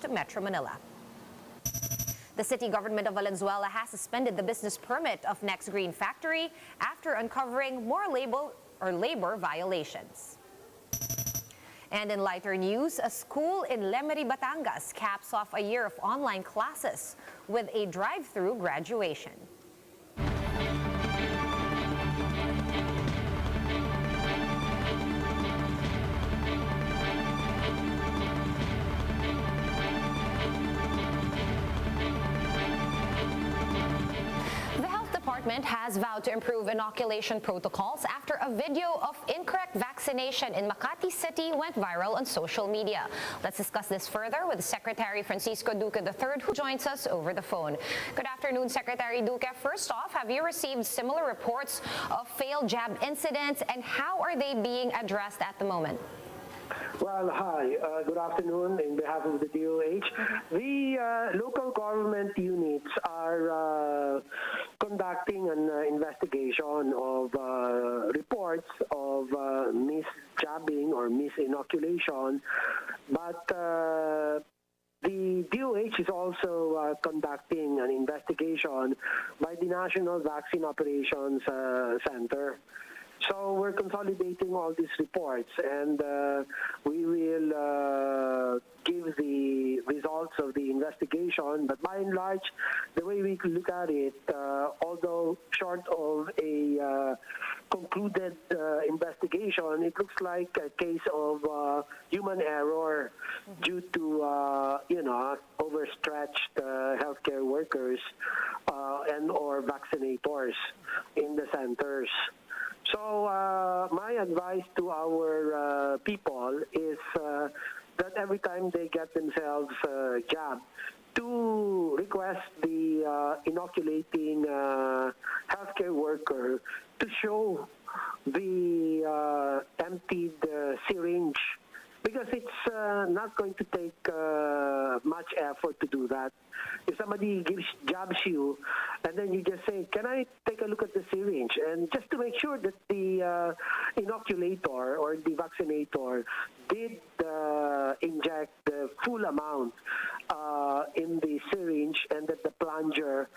reached Metro Manila. The city government of Valenzuela has suspended the business permit of Next Green Factory after uncovering more labor violations. And in lighter news, a school in Lemery, Batangas caps off a year of online classes with a drive-thru graduation. Has vowed to improve inoculation protocols after a video of incorrect vaccination in Makati City went viral on social media. Let's discuss this further with Secretary Francisco Duque III, who joins us over the phone. Good afternoon, Secretary Duque. First off, have you received similar reports of failed jab incidents, and how are they being addressed at the moment? Well, hi. Good afternoon. In behalf of the DOH, the local government units are conducting an investigation of reports of misjabbing or misinoculation, but the DOH is also conducting an investigation by the National Vaccine Operations Center. So we're consolidating all these reports, and we will give the results of the investigation. But by and large, the way we look at it, although short of a concluded investigation, it looks like a case of human error due to overstretched healthcare workers and or vaccinators in the centers. So my advice to our people is that every time they get themselves jabbed, to request the inoculating healthcare worker to show the emptied syringe, because it's not going to take much effort to do that. If somebody jabs you, and then you just say, "Can I take a look at the syringe?" and just to make sure that the inoculator or the vaccinator did inject the full amount in the syringe, and that the plunger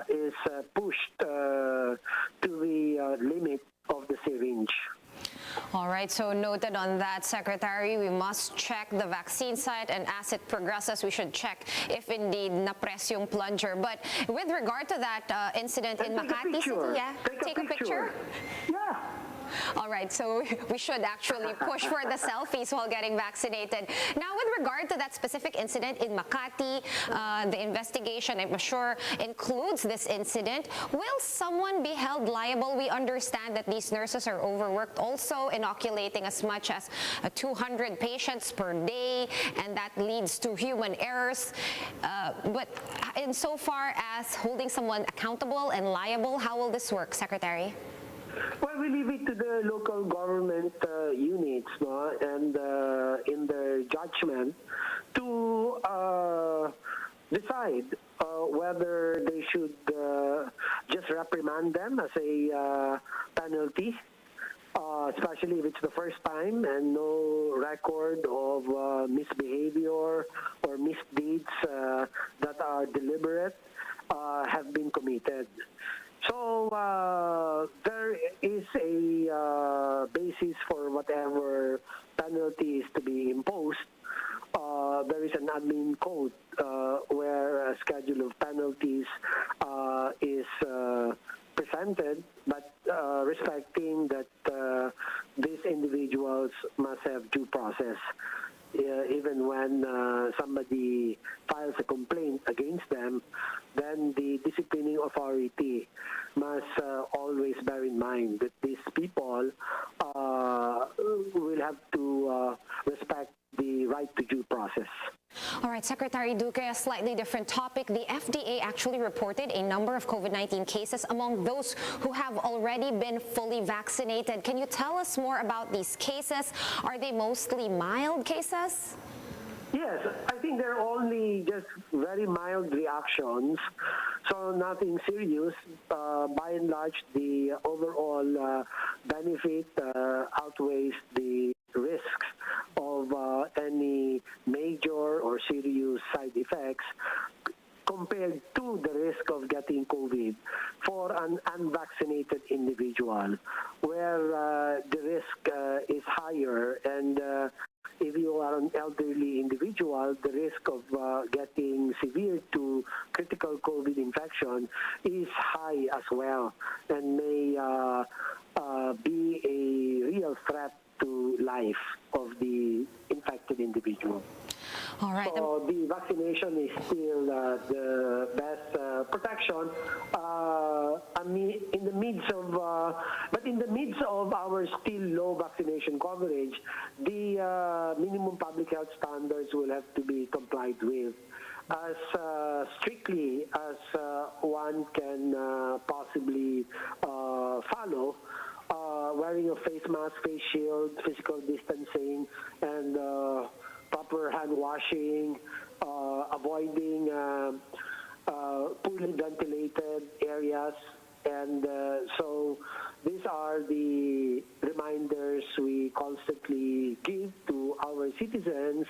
is pushed to the limit of the syringe. All right, so noted on that, Secretary. We must check the vaccine site, and as it progresses, we should check if indeed na-press yung plunger. But with regard to that incident in Makati City, take a picture? Yeah. All right, so we should actually push for the selfies while getting vaccinated. Now, with regard to that specific incident in Makati, the investigation, I'm sure, includes this incident. Will someone be held liable? We understand that these nurses are overworked, also inoculating as much as 200 patients per day, and that leads to human errors. But insofar as holding someone accountable and liable, how will this work, Secretary? Well, we leave it to the local government units, no? And in their judgment to decide whether they should just reprimand them as a penalty, especially if it's the first time and no record of misbehavior or misdeeds that are deliberate have been committed. So there is a basis for whatever penalty is to be imposed. There is an admin code where a schedule of penalties is presented, but respecting that these individuals must have due process. Even when somebody files a complaint against them, then the disciplining authority must always bear in mind that these people will have to respect the right to due process. All right, Secretary Duque, a slightly different topic. The FDA actually reported a number of COVID-19 cases among those who have already been fully vaccinated. Can you tell us more about these cases? Are they mostly mild cases? Yes, I think they're only just very mild reactions, so nothing serious. By and large, the overall benefit outweighs the risks of any major or serious side effects compared to the risk of getting COVID for an unvaccinated individual, where the risk is higher. And if you are an elderly individual, the risk of getting severe to critical COVID infection is high as well, and may be a real threat to life of the infected individual. All right. So the vaccination is still the best protection. In the midst of our still low vaccination coverage, the minimum public health standards will have to be complied with as strictly as one can possibly follow. Wearing a face mask, face shield, physical distancing, and proper hand washing, avoiding poorly ventilated areas. And so these are the reminders we constantly give to our citizens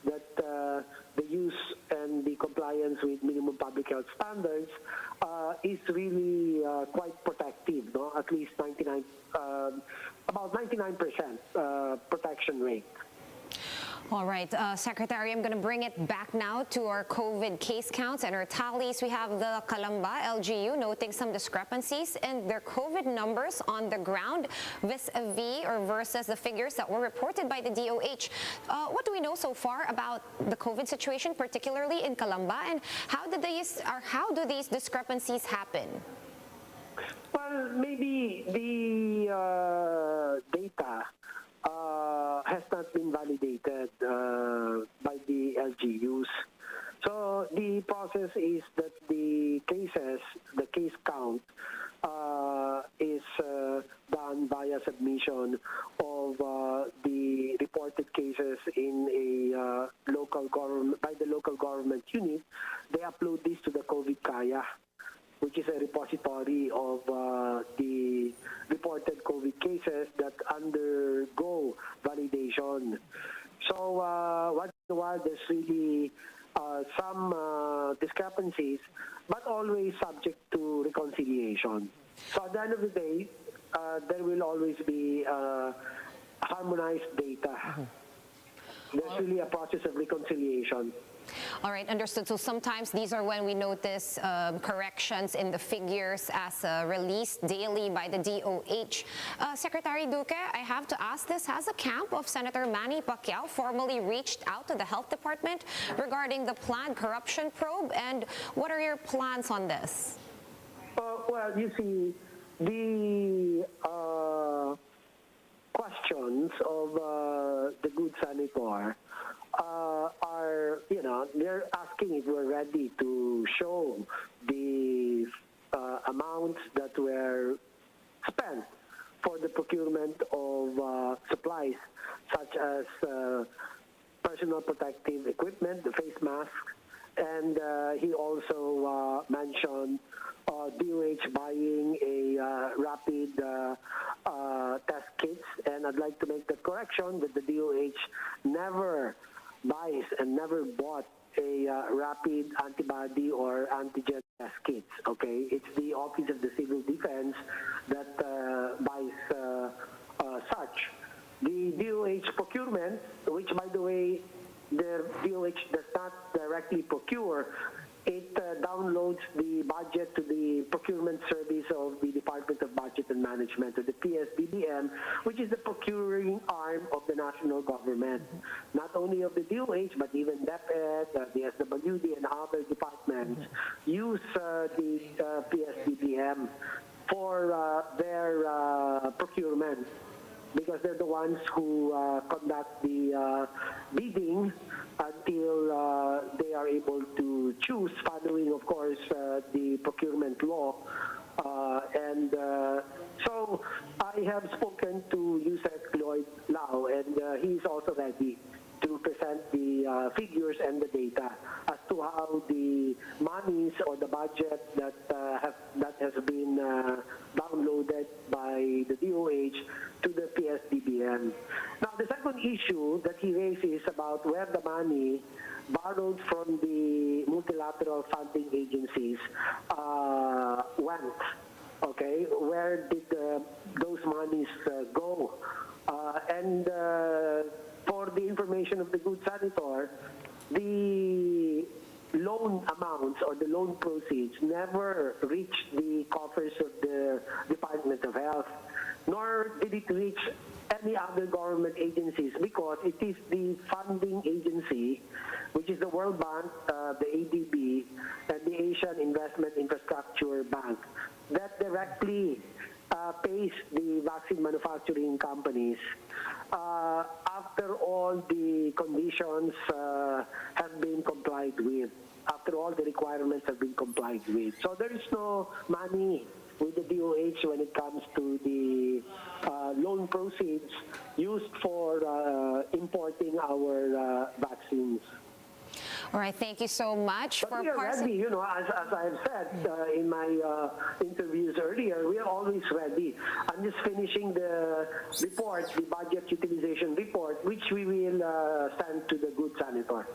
that the use and the compliance with minimum public health standards is really quite protective, no? At least about 99% protection rate. All right, Secretary, I'm going to bring it back now to our COVID case counts and our tallies. We have the Calamba LGU noting some discrepancies in their COVID numbers on the ground vis-a-vis or versus the figures that were reported by the DOH. What do we know so far about the COVID situation, particularly in Calamba, and how do these discrepancies happen? Well, maybe the data has not been validated by the LGUs. So the process is that the case count is done via submission of the reported cases in a local government, by the local government unit. They upload this to the COVID Kaya, which is a repository of the reported COVID cases that undergo validation. So once in a while, there's really some discrepancies, but always subject to reconciliation. So at the end of the day, there will always be harmonized data. There's really a process of reconciliation. All right, understood. So sometimes these are when we notice corrections in the figures as released daily by the DOH. Secretary Duque, I have to ask this. Has the camp of Senator Manny Pacquiao formally reached out to the Health Department regarding the planned corruption probe? And what are your plans on this? Well, you see, the questions of the good senator are, they're asking if we're ready to show the amounts that were spent for the procurement of supplies such as personal protective equipment, the face masks, and he also mentioned DOH buying a rapid test kits, and I'd like to make that correction that the DOH never buys and never bought a rapid antibody or antigen test kits, okay? It's the Office of the Civil Defense that buys such. The DOH procurement, which by the way, the DOH does not directly procure, it downloads the budget to the procurement service of the Department of Budget and Management, or the PSBBM, which is the procuring arm of the national government. Not only of the DOH, but even DepEd, the SWD, and other departments use the PSBBM for their procurement, because they're the ones who conduct the bidding until they are able to choose, following, of course, the procurement law. So I have spoken to Yusek Lloyd Lau, and he's also ready to present the figures and the data as to how the monies or the budget that has been downloaded by the DOH to the PSDBM. Now, the second issue that he raised is about where the money borrowed from the multilateral funding agencies went. Okay, where did those monies go? And for the information of the good senator, the loan amounts or the loan proceeds never reached the coffers of the Department of Health, nor did it reach any other government agencies, because it is the funding agency, which is the World Bank, the ADB, and the Asian Investment Infrastructure Bank, that directly pays the vaccine manufacturing companies after all the conditions have been complied with, after all the requirements have been complied with. So there is no money with the DOH when it comes to the loan proceeds used for importing our vaccines. All right, thank you so much But for we are parsing. ready, as I've said in my interviews earlier, we are always ready. I'm just finishing the report, the budget utilization report, which we will send to the good senator.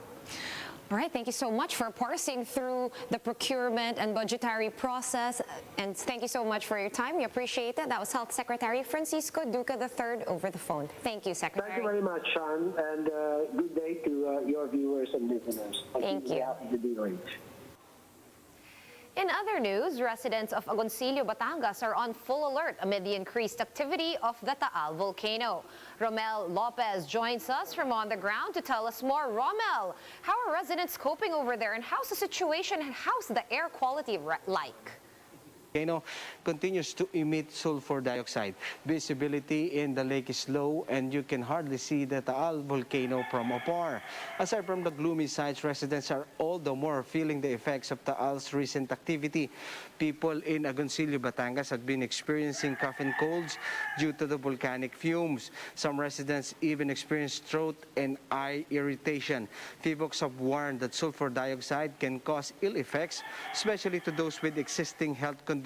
All right, thank you so much for parsing through the procurement and budgetary process. And thank you so much for your time. We appreciate it. That was Health Secretary Francisco Duque III over the phone. Thank you, Secretary. Thank you very much, Sean, and good day to your viewers and listeners. Thank you. On behalf of the DOH. In other news, residents of Agoncillo, Batangas are on full alert amid the increased activity of the Taal volcano. Romel Lopez joins us from on the ground to tell us more. Romel, how are residents coping over there, and how's the situation and how's the air quality like? Volcano continues to emit sulfur dioxide. Visibility in the lake is low and you can hardly see the Taal volcano from afar. Aside from the gloomy sights, residents are all the more feeling the effects of Taal's recent activity. People in Agoncillo, Batangas have been experiencing cough and colds due to the volcanic fumes. Some residents even experienced throat and eye irritation. FIVOX have warned that sulfur dioxide can cause ill effects, especially to those with existing health conditions.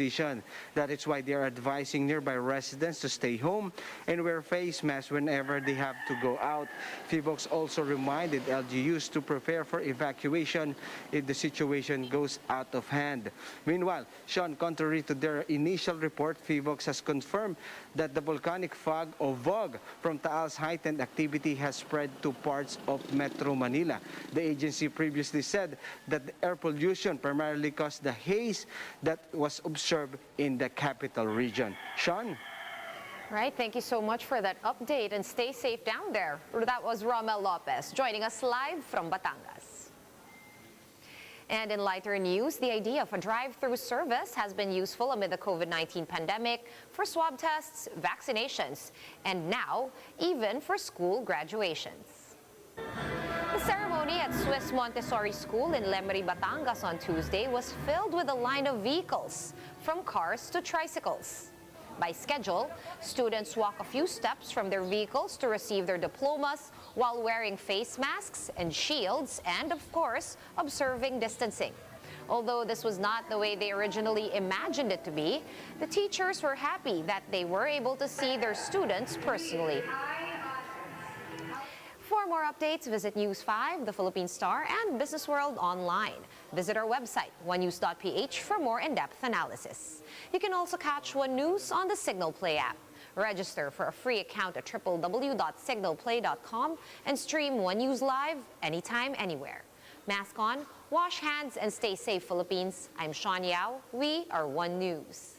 That is why they are advising nearby residents to stay home and wear face masks whenever they have to go out. FIVOX also reminded LGUs to prepare for evacuation if the situation goes out of hand. Meanwhile, Sean, contrary to their initial report, FIVOX has confirmed that the volcanic fog or VOG from Taal's heightened activity has spread to parts of Metro Manila. The agency previously said that the air pollution primarily caused the haze that was observed in the capital region. Sean? Right, thank you so much for that update and stay safe down there. That was Romel Lopez joining us live from Batangas. And in lighter news, the idea of a drive-thru service has been useful amid the COVID-19 pandemic for swab tests, vaccinations, and now even for school graduations. The ceremony at Swiss Montessori School in Lemery, Batangas on Tuesday was filled with a line of vehicles, from cars to tricycles. By schedule, students walk a few steps from their vehicles to receive their diplomas while wearing face masks and shields and, of course, observing distancing. Although this was not the way they originally imagined it to be, the teachers were happy that they were able to see their students personally. For more updates, visit News 5, the Philippine Star, and Business World online. Visit our website, onenews.ph, for more in-depth analysis. You can also catch One News on the Signal Play app. Register for a free account at www.signalplay.com and stream One News live anytime, anywhere. Mask on, wash hands, and stay safe, Philippines. I'm Sean Yao. We are One News.